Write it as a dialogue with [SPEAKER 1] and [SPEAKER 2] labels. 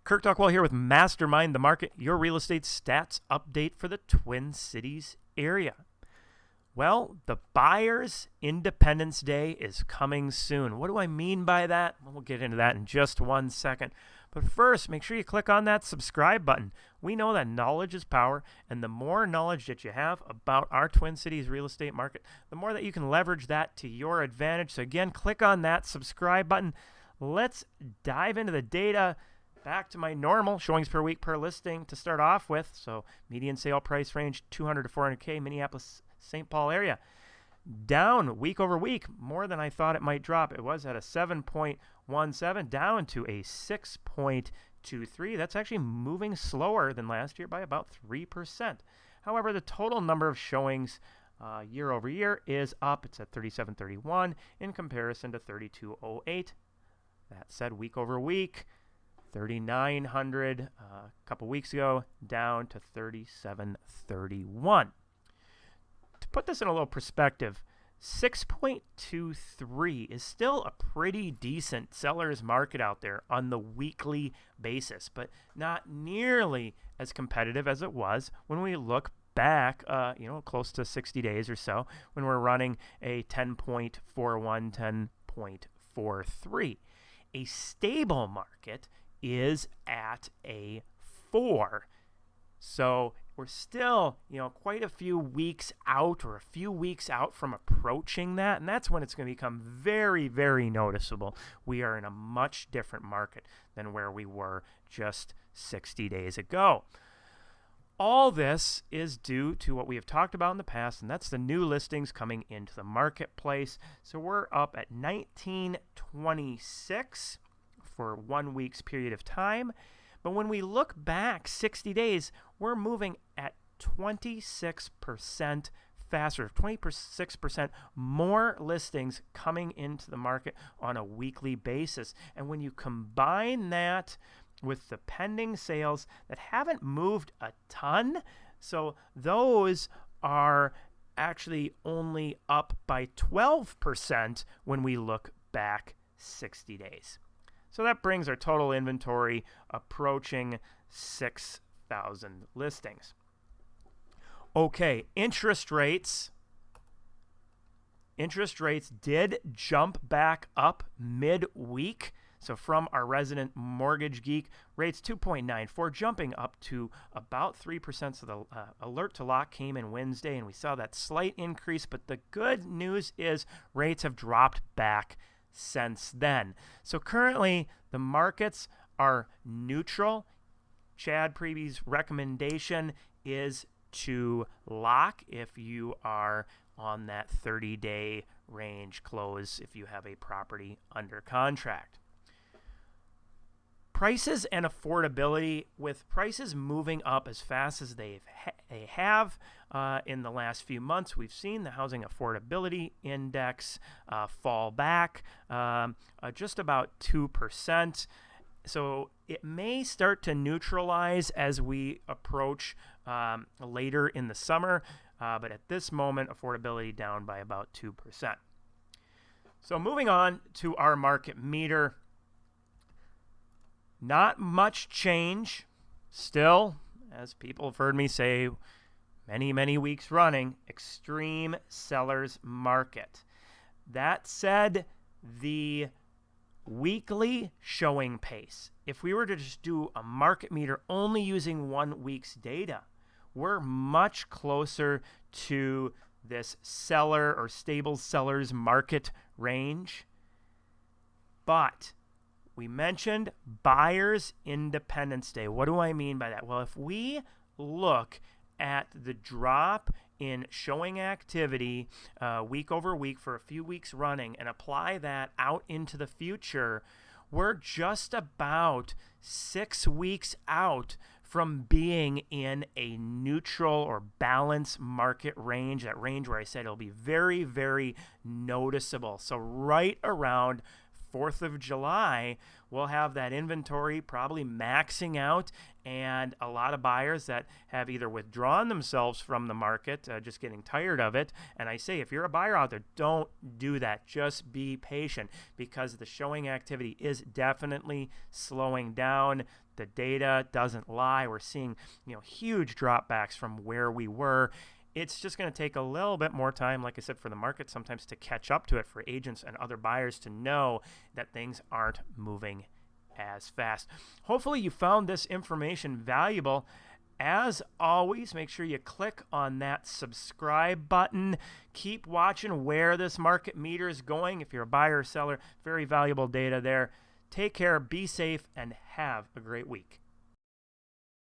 [SPEAKER 1] Kirk Dockwell here with Mastermind the Market, your real estate stats update for the Twin Cities area. Well, the Buyers' Independence Day is coming soon. What do I mean by that? Well, we'll get into that in just 1 second. But first, make sure you click on that subscribe button. We know that knowledge is power, and the more knowledge that you have about our Twin Cities real estate market, the more that you can leverage that to your advantage. So again, click on that subscribe button. Let's dive into the data. Back to my normal showings per week per listing to start off with. So median sale price range 200 to 400K, Minneapolis, St. Paul area. Down week over week, more than I thought it might drop. It was at a 7.17, down to a 6.23. That's actually moving slower than last year by about 3%. However, the total number of showings year over year is up. It's at 3731 in comparison to 3208. That said, week over week, 3,900 a couple weeks ago, down to 3,731. To put this in a little perspective, 6.23 is still a pretty decent seller's market out there on the weekly basis, but not nearly as competitive as it was when we look back, close to 60 days or so, when we're running a 10.41, 10.43. A stable market is at a 4. So we're still, quite a few weeks out from approaching that. And that's when it's going to become very, very noticeable. We are in a much different market than where we were just 60 days ago. All this is due to what we have talked about in the past, and that's the new listings coming into the marketplace. So we're up at 1926 for 1 week's period of time. But when we look back 60 days, we're moving at 26% faster, 26% more listings coming into the market on a weekly basis. And when you combine that with the pending sales that haven't moved a ton, so those are actually only up by 12% when we look back 60 days. So that brings our total inventory approaching 6,000 listings. Okay, interest rates. Interest rates did jump back up midweek. So from our resident mortgage geek, rates 2.94, jumping up to about 3%. So the alert to lock came in Wednesday, and we saw that slight increase. But the good news is rates have dropped back since then. So currently, the markets are neutral. Chad Preby's recommendation is to lock if you are on that 30-day range close if you have a property under contract. Prices and affordability, with prices moving up as fast as they have in the last few months, we've seen the Housing Affordability Index fall back just about 2%. So it may start to neutralize as we approach later in the summer, but at this moment, affordability down by about 2%. So moving on to our market meter. Not much change. Still, as people have heard me say many, many weeks running, extreme seller's market. That said, the weekly showing pace, if we were to just do a market meter only using 1 week's data, we're much closer to this seller or stable seller's market range. But we mentioned Buyers' Independence Day. What do I mean by that? Well, if we look at the drop in showing activity week over week for a few weeks running and apply that out into the future, we're just about 6 weeks out from being in a neutral or balanced market range, that range where I said it'll be very, very noticeable. So right around 4th of July, we'll have that inventory probably maxing out, and a lot of buyers that have either withdrawn themselves from the market, just getting tired of it. And I say, if you're a buyer out there, don't do that. Just be patient, because the showing activity is definitely slowing down. The data doesn't lie. We're seeing, huge dropbacks from where we were. It's just going to take a little bit more time, like I said, for the market sometimes to catch up to it, for agents and other buyers to know that things aren't moving as fast. Hopefully you found this information valuable. As always, make sure you click on that subscribe button. Keep watching where this market meter is going. If you're a buyer or seller, very valuable data there. Take care, be safe, and have a great week.